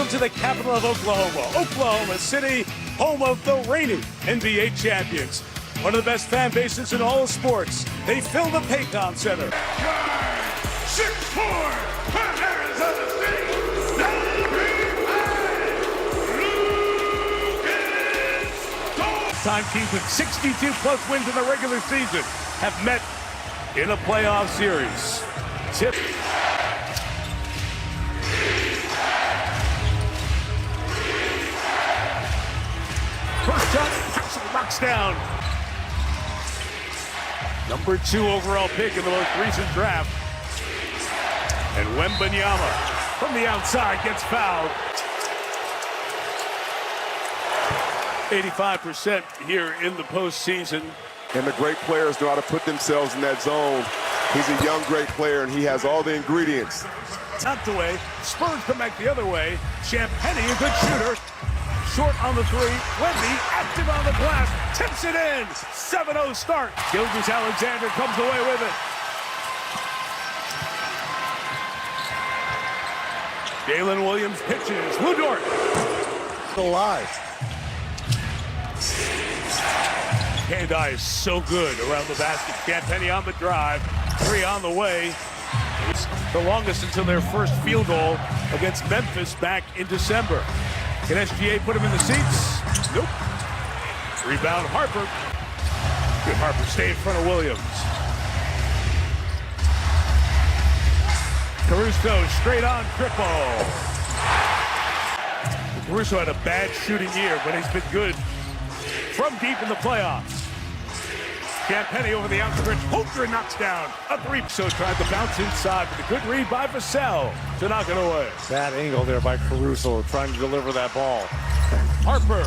Welcome to the capital of Oklahoma, Oklahoma City, home of the reigning NBA champions. One of the best fan bases in all of sports. They fill the Paycom Center. 6'4", Arizona State, Time teams with 62-plus wins in the regular season have met in a playoff series. Tip. First shot, Castle knocks down. Number 2 overall pick in the most recent draft. And Wembanyama from the outside gets fouled. 85% here in the postseason. And the great players know how to put themselves in that zone. He's a young, great player, and he has all the ingredients. Tucked away. Spurs come back the other way. Champagny, a good shooter. Short on the 3. Wemby, active on the glass. Tips it in. 7-0 start. Gilgeous-Alexander comes away with it. Jalen Williams pitches. Lou Dort. Alive. Hand-eye is so good around the basket. Champagny on the drive. 3 on the way. It's the longest until their first field goal against Memphis back in December. Can SGA put him in the seats? Nope. Rebound Harper. Good Harper stay in front of Williams. Caruso straight on triple. Caruso had a bad shooting year, but he's been good from deep in the playoffs. Champagny over the outstretch. Holmgren knocks down a 3. So tried to bounce inside with a good read by Vassell to knock it away. Bad angle there by Caruso trying to deliver that ball. Harper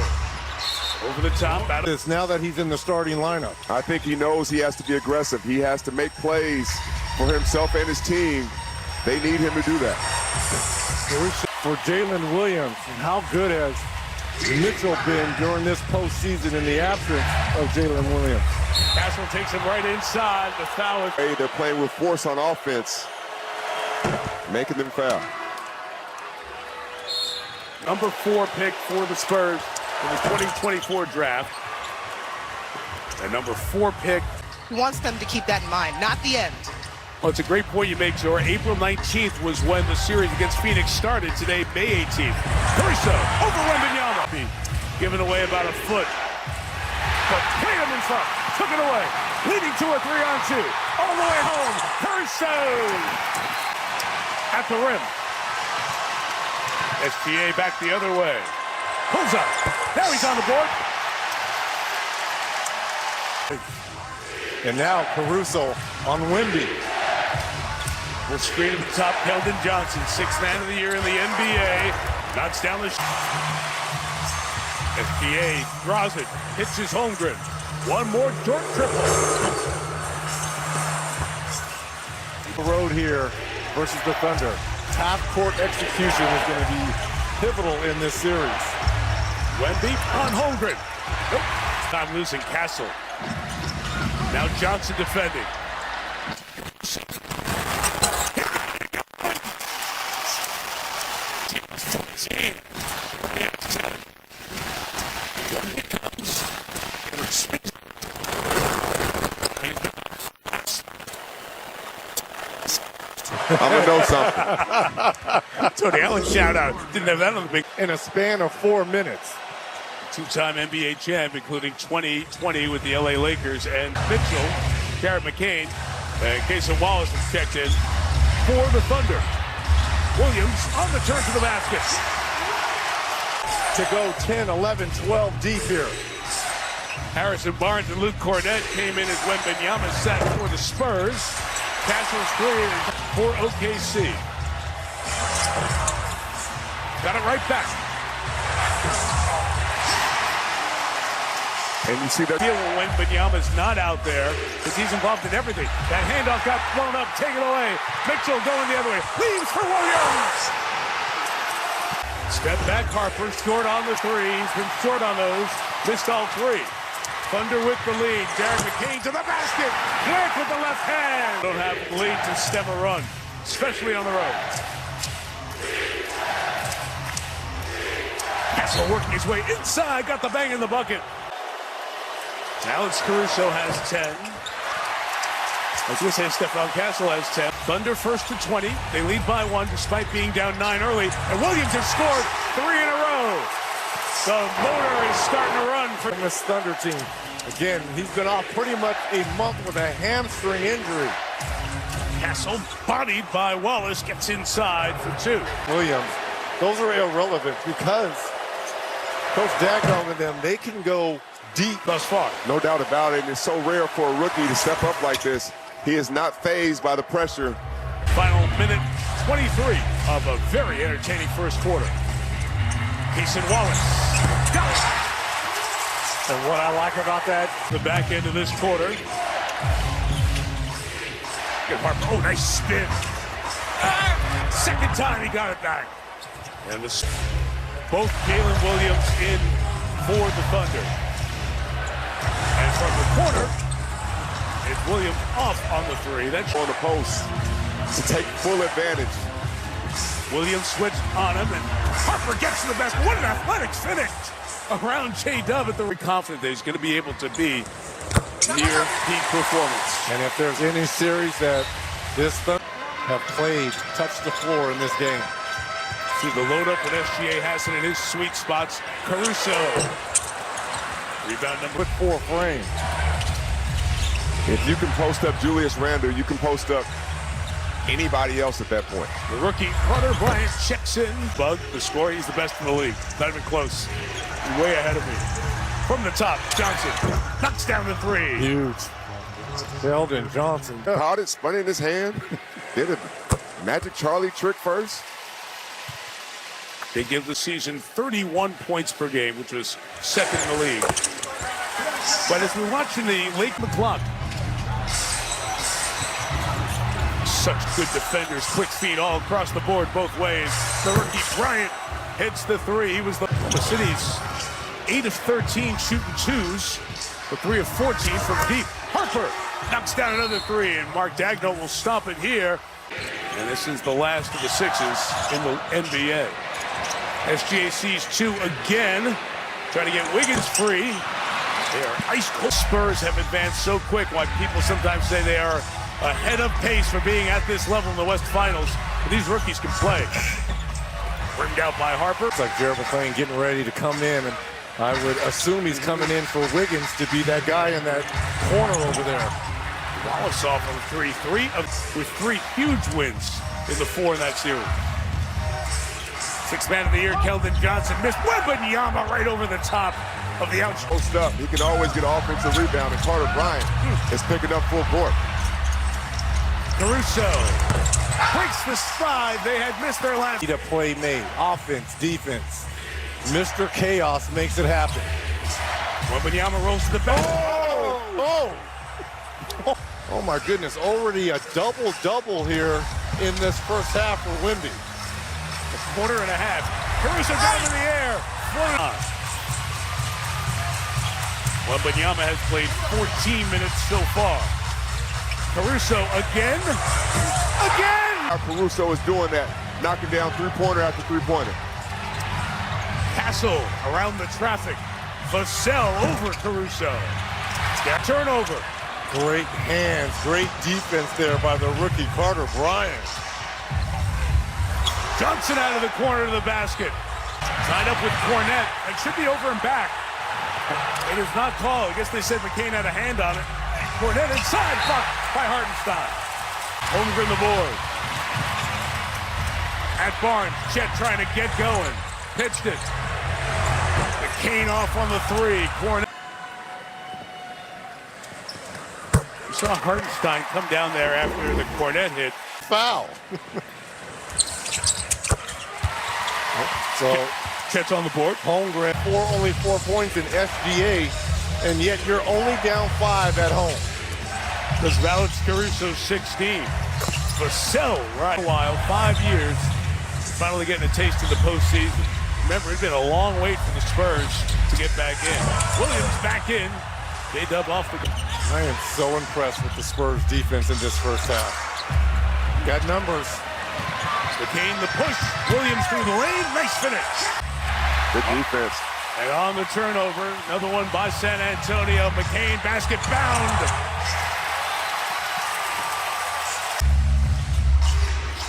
over the top. It's now that he's in the starting lineup. I think he knows he has to be aggressive. He has to make plays for himself and his team. They need him to do that. Caruso for Jalen Williams. And how good has Mitchell been during this postseason in the absence of Jalen Williams? Castle takes him right inside. The foul is... Hey, they're playing with force on offense, making them foul. Number 4 pick for the Spurs in the 2024 draft. And number 4 pick. He wants them to keep that in mind, not the end. Well, it's a great point you make, Zora. April 19th was when the series against Phoenix started. Today, May 18th. Caruso over Wembanyama. Given away about a foot. But Tatum in front. Took it away. Leading to a 3-on-2. All the way home. Caruso at the rim. SGA back the other way. Pulls up. Now he's on the board. And now Caruso on Wemby. Will screen at the top. Keldon Johnson, 6th man of the year in the NBA. Knocks down the SGA draws it. Hits his Holmgren. One more Dort triple. The road here versus the Thunder. Half-court execution is going to be pivotal in this series. Wemby on Holmgren. Nope. Time losing Castle. Now Johnson defending. I'm going to know something. Tony Allen shout out. Didn't have that on the big. In a span of 4 minutes. 2-time NBA champ, including 2020 with the LA Lakers, and Mitchell, Garrett McCain, and Casey Wallace has checked in for the Thunder. Williams on the turn to the basket. To go 10, 11, 12 deep here. Harrison Barnes and Luke Cornett came in as Wembanyama sat for the Spurs. Castle's cleared for OKC. Got it right back. And you see that Deal when Wembanyama's not out there because he's involved in everything. That handoff got blown up, taken away. Mitchell going the other way. Leaves for Williams. Step back Harper, short on the 3. He's been short on those. Missed all 3. Thunder with the lead. Derek McCain to the basket. Quick with the left hand. Don't have the lead to stem a run, especially on the road. Castle working his way inside, got the bang in the bucket. Alex Caruso has 10. I was going to say Stephon Castle has 10. Thunder first to 20. They lead by 1 despite being down 9 early. And Williams has scored 3 in a row. The motor is starting to run for this Thunder team. Again, he's been off pretty much a month with a hamstring injury. Castle, bodied by Wallace, gets inside for 2. Williams, those are irrelevant because Coach Dagnall and them, they can go deep thus far. No doubt about it, and it's so rare for a rookie to step up like this. He is not fazed by the pressure. Final minute 23 of a very entertaining first quarter. Keeson Wallace, got it! And what I like about that, the back end of this quarter. Good Harper, oh, nice spin. Second time he got it back. And both Jalen Williams in for the Thunder. And from the corner, it's Williams off on the 3. That's on the post to take full advantage. Williams switched on him, and Harper gets to the basket. What an athletic finish around J-Dub at the confident that he's going to be able to be near peak performance. And if there's any series that this Thunder have played, touched the floor in this game. See the load up when SGA has it in his sweet spots. Caruso. Rebound number 4 frame. If you can post up Julius Randle, you can post up anybody else at that point. The rookie Carter Bryant checks in. Bug, the score, he's the best in the league. Not even close. He's way ahead of me. From the top, Johnson knocks down the 3. Huge. Sheldon Johnson. Caught it, spun it in his hand. Did a Magic Charlie trick first. They give the season 31 points per game, which was second in the league. But as we're watching the Lake McClock, such good defenders, quick feet all across the board both ways. The rookie Bryant hits the 3. He was the city's 8 of 13 shooting 2s, but 3 of 14 from deep. Harper knocks down another 3, and Mark Dagnall will stop it here. And this is the last of the 6s in the NBA. SGA sees 2 again, trying to get Wiggins free. They are ice cold. Spurs have advanced so quick, why people sometimes say they are ahead of pace for being at this level in the West Finals. But these rookies can play. Ringed out by Harper. It's like Jared McClain getting ready to come in, and I would assume he's coming in for Wiggins to be that guy in that corner over there. Wallace off on 3 with 3 huge wins in the 4 in that series. 6th man of the year, Keldon Johnson missed. Wembanyama right over the top of the outside. Post up, he can always get offensive rebound, and Carter Bryant is picking up full court. Caruso breaks the stride. They had missed their last. A play made, offense, defense. Mr. Chaos makes it happen. Wembanyama rolls to the back. Oh my goodness, already a double-double here in this first half for Wemby. A quarter and a half. Caruso down in the air. Wembanyama has played 14 minutes so far. Caruso again. Caruso is doing that, knocking down 3-pointer after 3-pointer. Castle around the traffic. Vassell over Caruso. Got turnover. Great hands, great defense there by the rookie Carter Bryant. Johnson out of the corner to the basket. Tied up with Cornette. It should be over and back. It is not called. I guess they said McCain had a hand on it. Cornette inside, blocked by Hartenstein. Holmgren the board. At Barnes, Chet trying to get going. Pitched it. McCain off on the 3. Cornette. We saw Hartenstein come down there after the Cornette hit. Foul. So Chet's on the board. Holmgren, only 4 points in SGA, and yet you're only down 5 at home. Does Alex Caruso 16. Vassell, right a while, 5 years, finally getting a taste of the postseason. Remember, it's been a long wait for the Spurs to get back in. Williams back in. J-Dub off the... I am so impressed with the Spurs defense in this first half. Got numbers. McCain the push. Williams through the lane. Nice finish. Good defense. And on the turnover, another one by San Antonio. McCain, basket bound.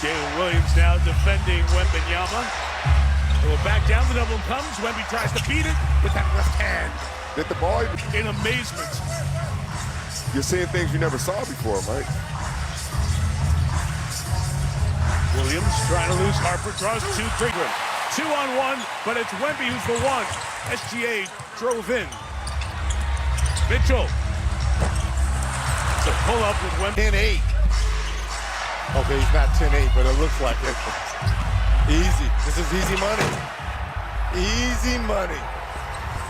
Jalen Williams now defending Wembanyama. Will back down, the double comes. Wemby tries to beat it with that left hand. Get the ball. In amazement. You're seeing things you never saw before, Mike. Williams trying to lose. Harper draws 2-3. 2-on-1, but it's Wemby who's the one. SGA drove in. Mitchell. The pull-up with Wemby. 10-8. Okay, he's not 10-8, but it looks like it. Easy. This is easy money. Easy money.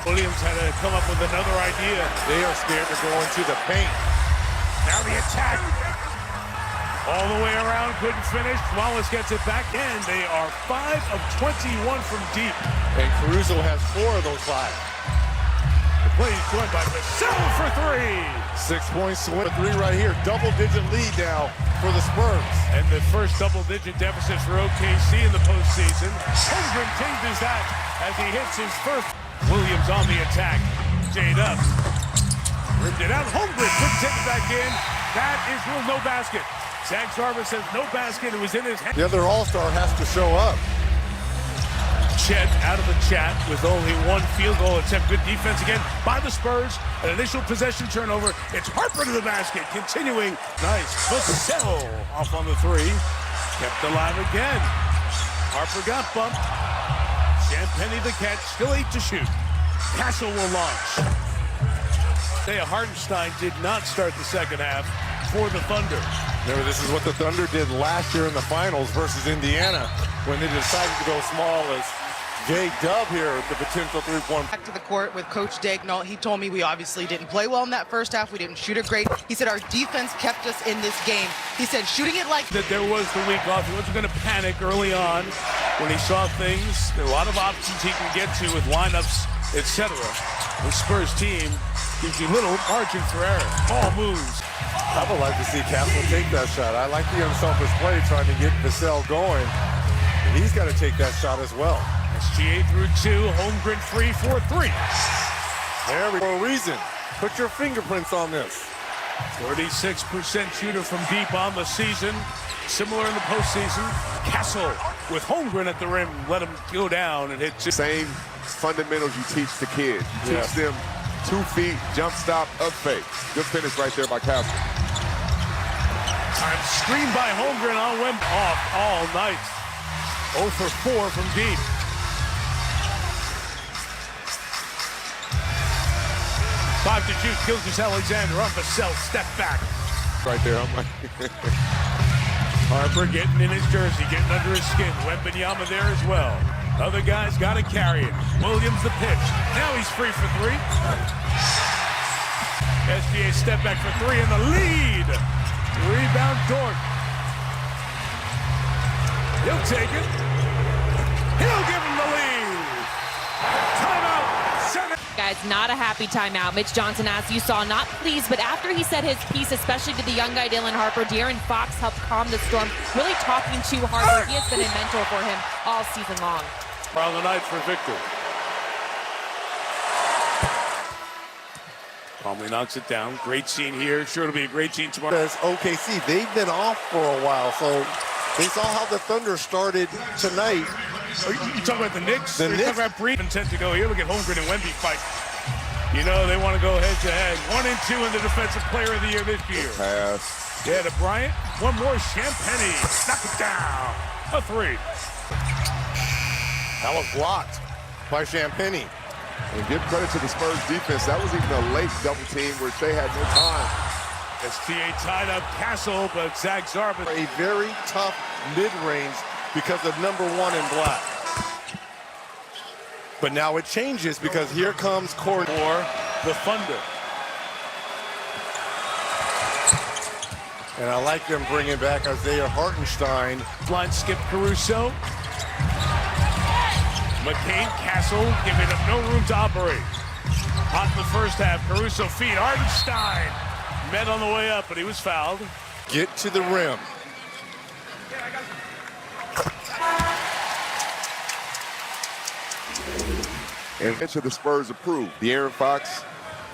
Williams had to come up with another idea. They are scared to go into the paint. Now the attack. All the way around, couldn't finish. Wallace gets it back in. They are 5 of 21 from deep. And Caruso has 4 of those 5. The play is joined by Vassell for 3. 6-point swing. 3 right here. Double-digit lead now for the Spurs. And the first double-digit deficit for OKC in the postseason. Holmgren changes that as he hits his first. Williams on the attack. Jade up. Ripped it out. Holmgren couldn't take it back in. That is rule no basket. Zach Zarba says no basket. It was in his hand. The other All-Star has to show up. Chet out of the chat with only 1 field goal attempt. Good defense again by the Spurs. An initial possession turnover. It's Harper to the basket. Continuing. Nice. Vassell off on the 3. Kept alive again. Harper got bumped. Champagnie the catch. Still 8 to shoot. Castle will launch. Thea Hartenstein did not start the second half for the Thunder. Remember, this is what the Thunder did last year in the finals versus Indiana when they decided to go small as J-Dub here with the potential 3-point. Back to the court with Coach Daigneault. He told me we obviously didn't play well in that first half. We didn't shoot it great. He said our defense kept us in this game. He said shooting it like that there was the week off. He wasn't going to panic early on when he saw things. There are a lot of options he can get to with lineups, etc. The Spurs team gives you little margin for error. Ball moves. I would like to see Castle take that shot. I like the unselfish play trying to get Vassell going. And he's got to take that shot as well. SGA through 2. Holmgren free for 3. There we go. For a reason. Put your fingerprints on this. 36% shooter from deep on the season. Similar in the postseason. Castle with Holmgren at the rim. Let him go down and hit 2. Same fundamentals you teach the kids. You teach them 2 feet, jump stop, up fake. Good finish right there by Castle. Time screened by Holmgren on Wemby. Off all night. 0 for 4 from deep. 5 to shoot. Gilgeous-Alexander on Vassell. Step back. Right there. I'm like Harper getting in his jersey, getting under his skin. Wembanyama there as well. Other guys got to carry it. Williams the pitch. Now he's free for 3. SGA step back for 3 in the lead. Rebound Dort. He'll take it. He'll give him the lead. Timeout. 7. Guys, not a happy timeout. Mitch Johnson, as you saw, not pleased, but after he said his piece, especially to the young guy Dylan Harper, De'Aaron Fox helped calm the storm, really talking to Harper. He has been a mentor for him all season long. On the night for Victor. Calmly knocks it down. Great scene here. Sure it'll be a great scene tomorrow. As OKC, they've been off for a while, so they saw how the Thunder started tonight. You talking about the Knicks? The Knicks. Talking about brief intent to go here. Look at Holmgren and Wemby fight. You know they want to go head to head. 1 and 2 in the Defensive Player of the Year this year. Pass. Yeah, to Bryant. One more. Champagnie. Knock it down. A 3. That was blocked by Champagnie. And give credit to the Spurs defense. That was even a late double team where they had no time. SGA tied up Castle, but Zach Zarba. A very tough mid-range because of number 1 in black. But now it changes because here comes Corey For the Thunder. And I like them bringing back Isaiah Hartenstein. Line skip Caruso. McCain, Castle, giving him no room to operate. Hot in the first half. Caruso feed. Hartenstein met on the way up, but he was fouled. Get to the rim. And each of the Spurs approve. De'Aaron Fox,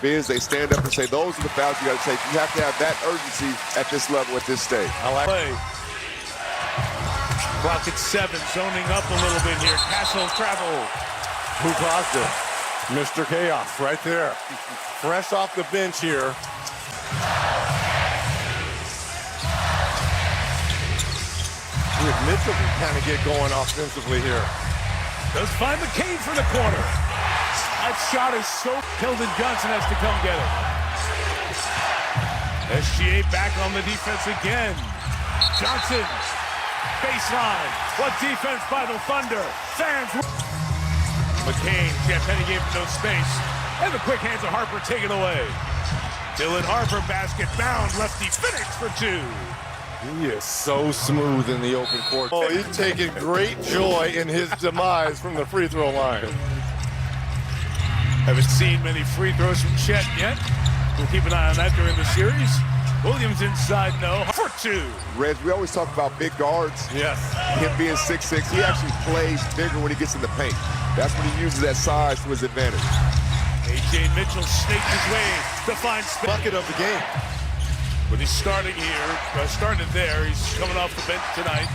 Fizz, they stand up and say, those are the fouls you got to take. You have to have that urgency at this level, at this stage. I like play. Clock at 7, zoning up a little bit here. Castle travel. Who caused it? Mr. Chaos right there. Fresh off the bench here. Mitchell can kind of get going offensively here. Does find McCain for the corner. That shot is so... Keldon Johnson has to come get it. SGA back on the defense again. Johnson, baseline. What defense by the Thunder. Fans. McCain, Champagnie gave him no space. And the quick hands of Harper take it away. Dylan Harper, basket bound. Lefty finish for 2. He is so smooth in the open court. Oh, he's taking great joy in his demise from the free throw line. Haven't seen many free throws from Chet yet. We'll keep an eye on that during the series. Williams inside, no, for 2. Reg, we always talk about big guards. Yes. Him being 6'6", he actually plays bigger when he gets in the paint. That's when he uses that size to his advantage. A.J. Mitchell snaked his way to find Bucket of the game. But he's starting here, started there. He's coming off the bench tonight.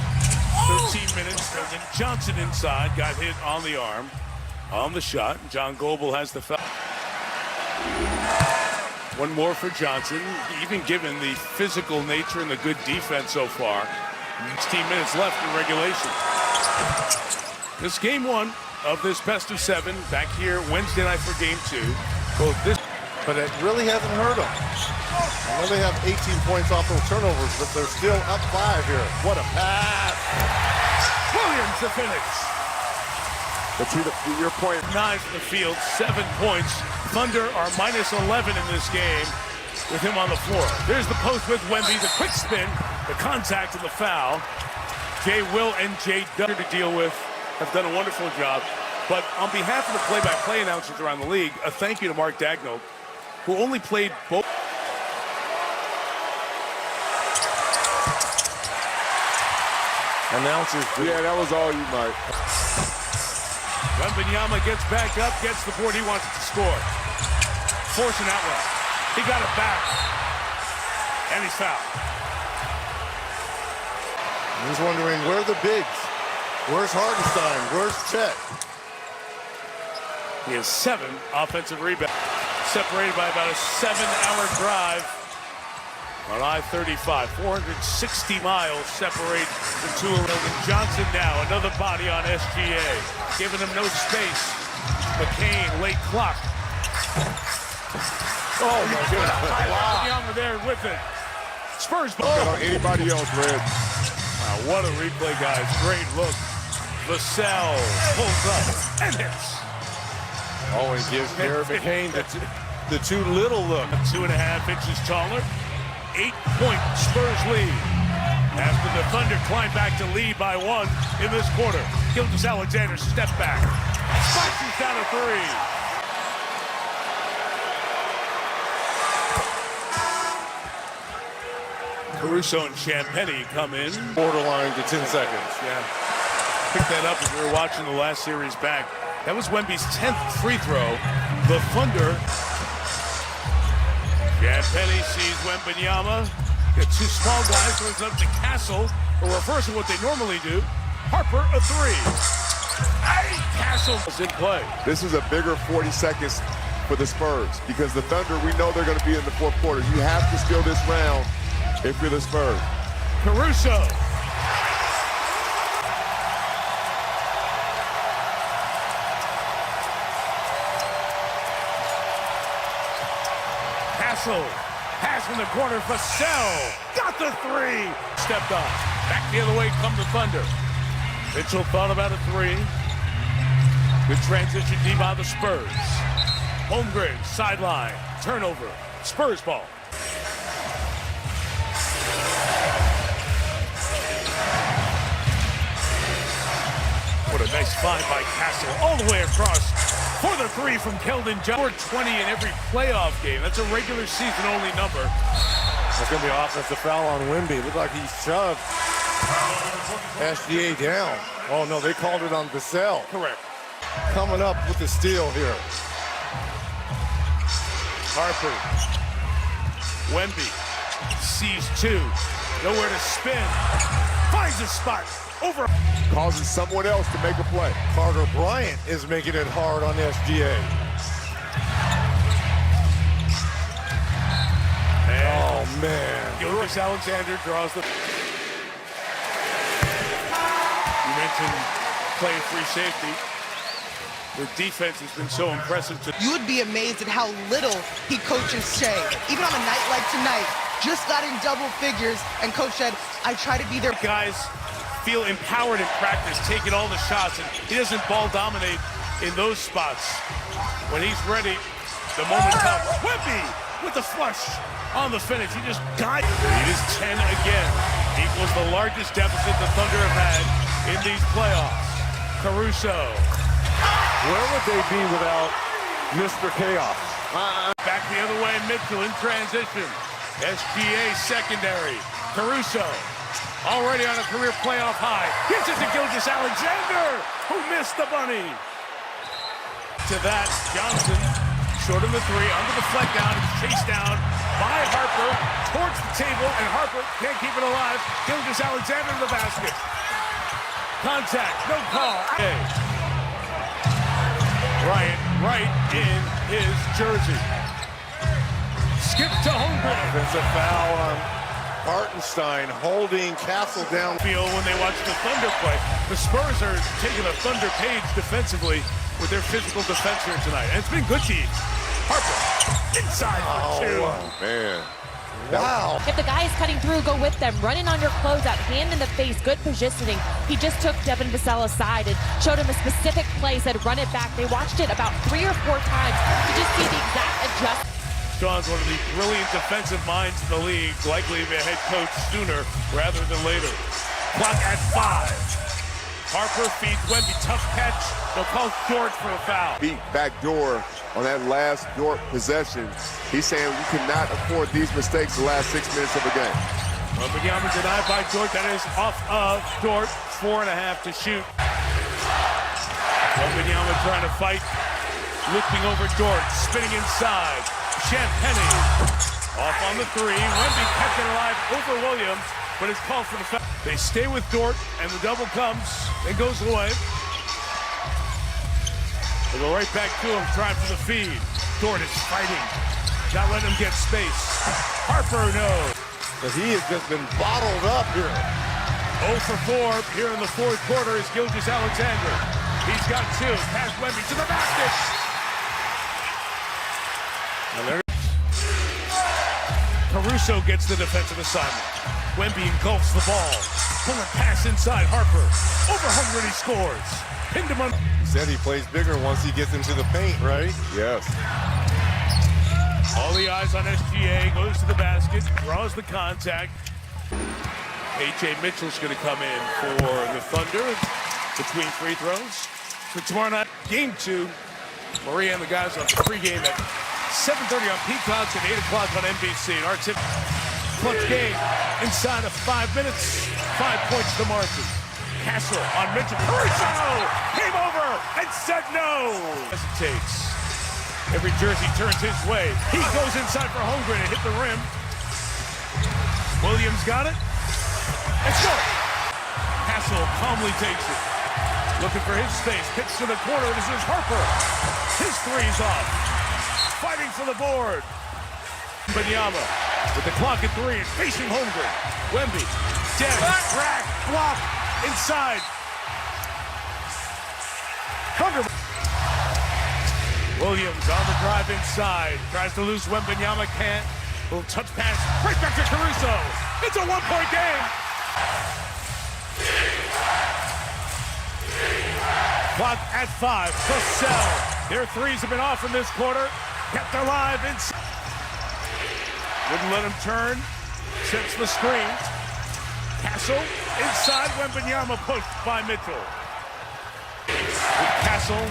13 minutes, and then Johnson inside, got hit on the arm, on the shot. John Goebel has the foul. One more for Johnson, even given the physical nature and the good defense so far. 16 minutes left in regulation. This game 1 of this best of 7, back here Wednesday night for game 2. Both this, but it really hasn't hurt them. I know they have 18 points off those turnovers, but they're still up 5 here. What a pass! Williams the finish. But to your point, 9 from the field, 7 points. Thunder are -11 in this game with him on the floor. There's the post with Wemby, the quick spin, the contact and the foul. Jay Will and Jay Duggar to deal with have done a wonderful job. But on behalf of the play-by-play announcers around the league, a thank you to Mark Dagnall, who only played both. Announcers. Yeah, that was all you, Mike. Wembanyama gets back up, gets the board he wants to score. Forcing that one. He got it back. And he's fouled. He's wondering, where are the bigs? Where's Hartenstein? Where's Chet? He has 7 offensive rebounds. Separated by about a 7-hour drive on I-35. 460 miles separate the two of them. Johnson now, another body on SGA. Giving him no space. McCain, late clock. Oh, my goodness. Wow. There with it. Spurs ball. On anybody else, Red. Wow, what a replay, guys. Great look. Vassell pulls up and hits. Oh, and gives Jared McCain the too little look. 2.5 inches taller. 8-point Spurs lead. After the Thunder climb back to lead by 1 in this quarter. Gilgeous-Alexander step back. Spikes down a 3. Caruso and Champagnie come in. Borderline to 10 seconds. Yeah. Picked that up as we were watching the last series back. That was Wemby's 10th free throw. The Thunder. Champagnie sees Wembanyama. Got 2 small guys, so it's up to Castle. A reverse of what they normally do. Harper, a 3. Hey, Castle is in play. This is a bigger 40 seconds for the Spurs because the Thunder, we know they're going to be in the 4th quarter. You have to steal this round if you're the Spurs. Caruso. Castle. Pass in the corner. Vassell. Got the 3. Stepped on. Back the other way come the Thunder. Mitchell thought about a 3. Good transition D by the Spurs. Holmgren, sideline. Turnover. Spurs ball. What a nice find by Castle. All the way across for the 3 from Keldon Johnson. 20 in every playoff game. That's a regular season only number. That's going to be an offensive foul on Wemby. Looked like he shoved SGA down. Oh, no, they called it on Vassell. Correct. coming up with the steal here. Harper. Wemby sees two. Nowhere to spin. Finds a spot. Over. Causes someone else to make a play. Carter Bryant is making it hard on SGA. Oh, man. Gilgeous Alexander draws the... You mentioned playing free safety. Their defense has been so impressive. You would be amazed at how little he coaches Shea. Even on a night like tonight, just got in double figures, and Coach said, I try to be there. Guys feel empowered in practice, taking all the shots, and he doesn't ball dominate in those spots. When he's ready, the moment comes. Wemby with the flush on the finish. He just got it. It is 10 again. Equals the largest deficit the Thunder have had in these playoffs. Caruso. Where would they be without Mr. Chaos? Back the other way, Mitchell in transition. SGA secondary. Caruso already on a career playoff high. Gives it to Gilgeous Alexander, who missed the bunny. To that, Johnson short of the three, under the flat down, it's chased down by Harper towards the table, and Harper can't keep it alive. Gilgeous Alexander to the basket. Contact, no call. Okay. Bryant right in his jersey. Skip to Holmgren. There's a foul on Hartenstein holding Castle down. Feel when they watch the Thunder play. The Spurs are taking a Thunder page defensively with their physical defense here tonight. And it's been good to you. Harper inside for two. Man. Wow. If the guy is cutting through, go with them. Running on your closeout, hand in the face, good positioning. He just took Devin Vassell aside and showed him a specific play, said run it back. They watched it about 3 or 4 times to just see the exact adjustment. Sean's one of the brilliant defensive minds in the league, likely to be a head coach sooner rather than later. Clock at 5. Harper feeds Wemby, tough catch. They'll call George for a foul. Beat back door on that last Dort possession. He's saying we cannot afford these mistakes the last 6 minutes of the game. Wembanyama denied by George. That is off of Dort. 4.5 to shoot. Wembanyama trying to fight. Lifting over Dort. Spinning inside. Champagnie off on the three. Wemby kept it alive over Williams, but it's called for the foul. They stay with Dort, and the double comes and goes away. They go right back to him, trying for the feed. Dort is fighting, not letting him get space. Harper, no. But he has just been bottled up here. 0 for 4 here in the fourth quarter is Gilgeous Alexander. He's got 2. Pass Wemby to the basket. And there Caruso gets the defensive assignment. Wemby engulfs the ball. Pull a pass inside Harper. Over Holmgren, he scores. Pinned him on. he said he plays bigger once he gets into the paint, right? Yes. All the eyes on SGA. Goes to the basket. Draws the contact. A.J. Mitchell's going to come in for the Thunder between free throws. For tomorrow night, game 2. Maria and the guys on pregame at 7:30 on Peacocks and 8 o'clock on NBC. And our tip, clutch game inside of 5 minutes. 5 points to margin. Castle on Mitchell. Caruso came over and said no. Hesitates. Every jersey turns his way. He goes inside for Holmgren and hit the rim. Williams got it. Let's go. Castle calmly takes it. Looking for his space. Pitch to the corner. This is Harper. His three's off. Fighting for the board. Wembanyama with the clock at 3 and facing Holmgren. Wemby. Dead. Rack. Block. Inside. Thunder. Williams on the drive inside. Tries to lose Wembanyama. Can't. Little touch pass. Right back to Caruso. It's a 1-point game. Clock at 5. Vassell. Their threes have been off in this quarter. Kept alive inside. Wouldn't let him turn. Sets the screen. Castle inside. Wembanyama pushed by Mitchell. With Castle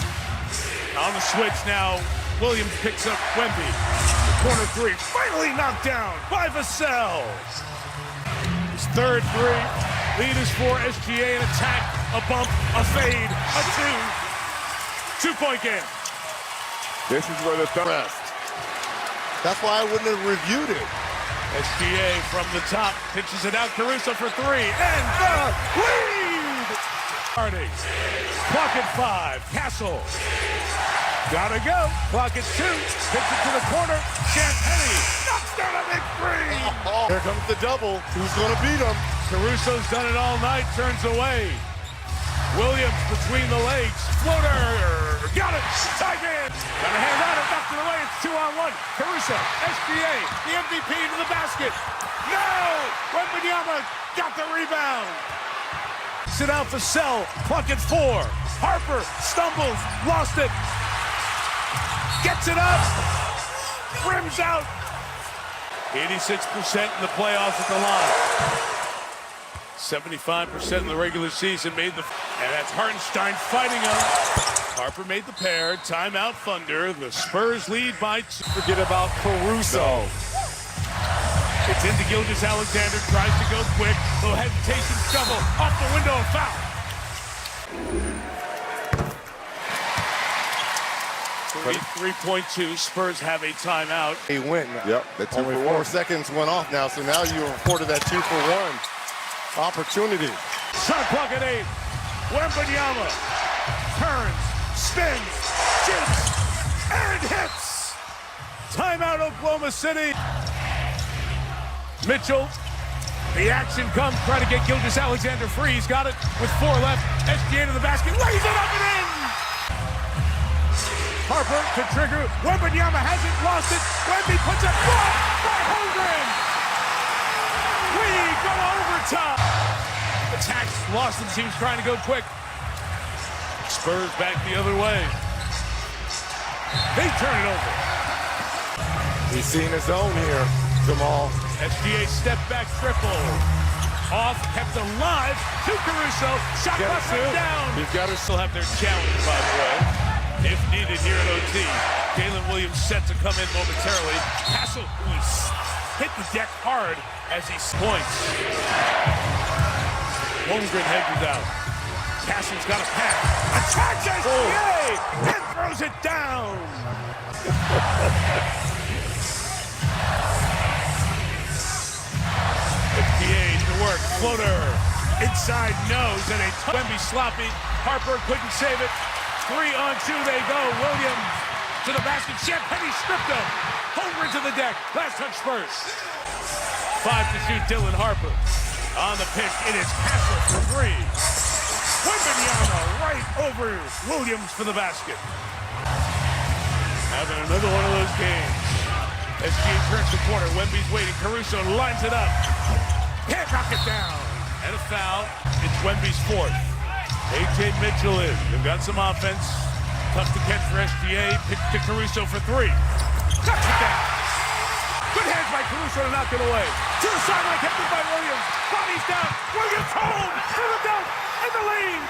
on the switch now. Williams picks up Wemby. The corner 3 finally knocked down by Vassell. His third 3. Lead is for SGA. An attack, a bump, a fade, a 2. 2-point game. This is where the rest. That's why I wouldn't have reviewed it. SGA from the top pitches it out. Caruso for three, and the lead. Starting. Clock at 5. Castle. Gotta go. Clock at 2. Pitch it to the corner. Champagny knocks down a big three. Here comes the double. Who's going to beat him? Caruso's done it all night. Turns away. Williams between the legs. Floater. Got it. Tight end. Got a hand on it. Knocked it away. It's 2-on-1. Caruso. SGA. The MVP into the basket. No! Wembanyama got the rebound. Sit out for Sell. Clock at 4. Harper stumbles. Lost it. Gets it up. Rims out. 86% in the playoffs at the line. 75% in the regular season made the... And that's Hartenstein fighting him. Harper made the pair. Timeout Thunder. The Spurs lead by 2. Forget about Caruso. It's into Gilgeous-Alexander. Tries to go quick. Little hesitation, shovel. Off the window, a foul. 3.2. Spurs have a timeout. He went. Yep, the 2 Only for 4 1. seconds went off now, so now you reported that 2-for-1 opportunity. Shot clock at 8. Wembanyama turns, spins, shoots, and hits. Timeout Oklahoma City. Mitchell. The action comes. Try to get Gilgeous-Alexander free. He's got it with 4 left. SGA to the basket. Lays it up and in. Harper to trigger. Wembanyama hasn't lost it. Wemby puts it blocked by Holmgren. We go to overtime. Attacks Lawson. Seems trying to go quick. Spurs back the other way. They turn it over. He's seen his own here, Jamal. SGA step back triple. Off, kept alive to Caruso. Shot clock went down. He's got to Still have their challenge, by the way, if needed here at OT. Jalen Williams set to come in momentarily. Castle hit the deck hard as he points. Holmgren hedges out. Castle's got a pass. Attacks SGA and throws it down. SGA to work. Floater. Inside nose and a Wemby sloppy. Harper couldn't save it. 3-on-2 they go. Williams to the basket. Champagny stripped him. Holmgren to the deck. Last touch Spurs. 5 to shoot. Dylan Harper. On the pitch, it is Castle for 3. Wembanyama right over Williams for the basket. Having another one of those games. SGA turns the corner. Wemby's waiting. Caruso lines it up. Can't knock it down. And a foul. It's Wemby's 4th. A.J. Mitchell in. They've got some offense. Tough to catch for SGA. Pitch to Caruso for 3. Knocks it down. Good hands by Caruso to knock it away. To the sideline, kept it by Williams. Bodies down. Williams home. To the dunk. And the lead.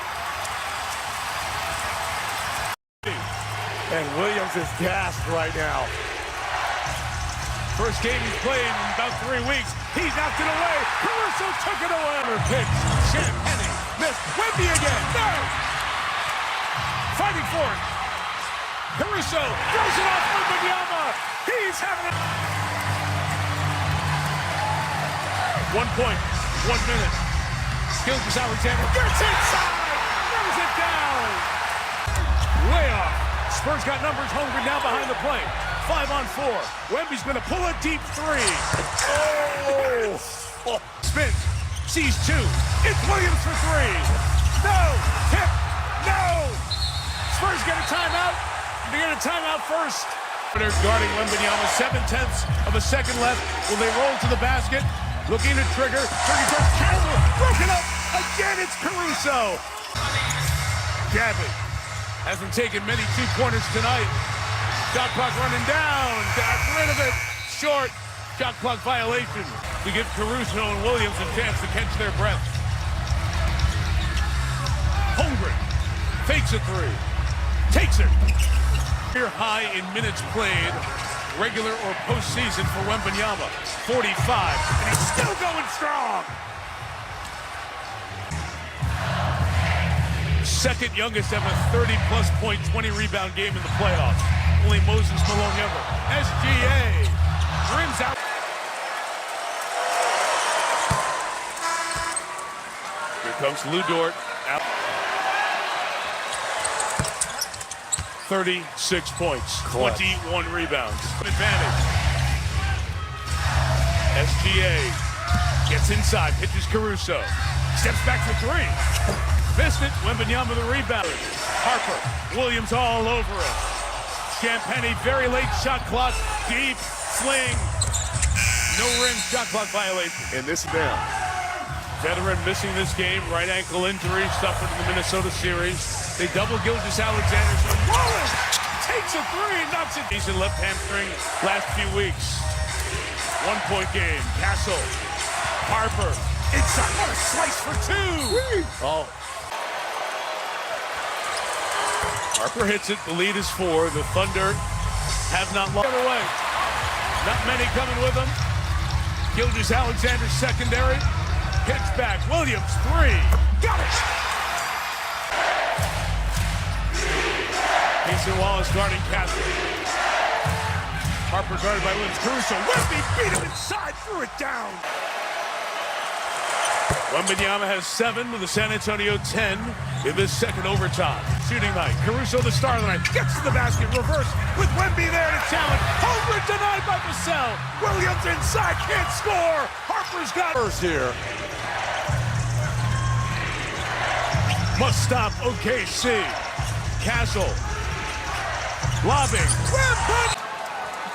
And Williams is gassed right now. First game he's played in about 3 weeks. He's knocked it away. Caruso took it away. Pitch. Champagny. Missed. Wemby again. No. Fighting for it. Caruso throws it off Wembanyama. He's having it. 1 point. 1 minute. Gilgeous-Alexander gets inside. Throws it down. Layoff. Spurs got numbers. Holmgren now behind the play. 5-on-4. Wemby's going to pull a deep 3. Oh! Spins. Sees 2. It's Williams for 3. No! Tip! No! Spurs get a timeout. They get a timeout first. They're guarding Wembanyama. 7/10 of a second left. Will they roll to the basket? Looking to trigger. Trigger towards Castle. Broken up. Again, it's Caruso. Gabbard hasn't taken many 2-pointers tonight. Shot clock running down. Got rid of it. Short. Shot clock violation to give Caruso and Williams a chance to catch their breath. Holmgren fakes a 3. Takes it. Career high in minutes played, regular or postseason for Wembanyama. 45. And he's still going strong. second youngest to have a 30-plus point, 20-rebound game in the playoffs. Only Moses Malone ever. SGA rims out. Here comes Lou Dort. Out. 36 points, 21 rebounds. Advantage. SGA gets inside, pitches Caruso. Steps back for three. Missed it. Wembanyama the rebound. Harper. Williams all over him. Champagny, very late shot clock. Deep sling. No rim shot clock violation. And this down. Veteran missing this game. Right ankle injury suffered in the Minnesota series. They double Gilgeous-Alexander. So Wallace takes a three, knocks it. He's in left hamstring last few weeks. 1 point game. Castle. Harper. Inside. What a slice for two. Oh. Harper hits it. The lead is 4. The Thunder have not lost it away. Not many coming with them. Gilgeous-Alexander secondary. Pitch back. Williams 3. Got it. Mason Wallace guarding Castle. Harper guarded by Williams. Caruso. Wemby beat him inside. Threw it down. Wembanyama has 7 with the San Antonio 10 in this second overtime. Shooting night. Caruso, the star of the night, gets to the basket. Reverse with Wemby there to challenge. Over denied by Vassell. Williams inside, can't score. Harper's got first here. Must stop OKC. Castle. Lobbing.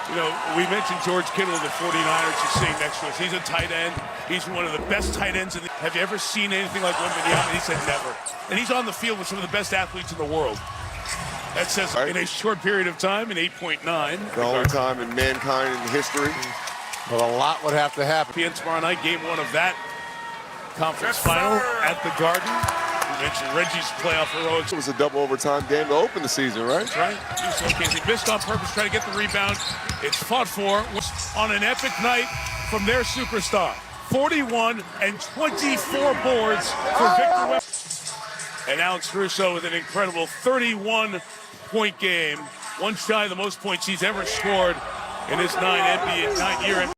You know, we mentioned George Kittle of the 49ers is sitting next to us. He's a tight end. He's one of the best tight ends in the... Have you ever seen anything like Wembanyama? He said never. And he's on the field with some of the best athletes in the world. That says in a short period of time, in 8.9. The only time in mankind in history. But a lot would have to happen. Tomorrow night, game 1 of that conference final at the Garden. We mentioned Reggie's playoff heroics. It was a double overtime game to open the season, right? That's right. He missed on purpose, trying to get the rebound. It's fought for on an epic night from their superstar. 41 and 24 boards for Victor Wembanyama. And Alex Caruso with an incredible 31-point game. One shy of the most points he's ever scored in his 9-year NBA.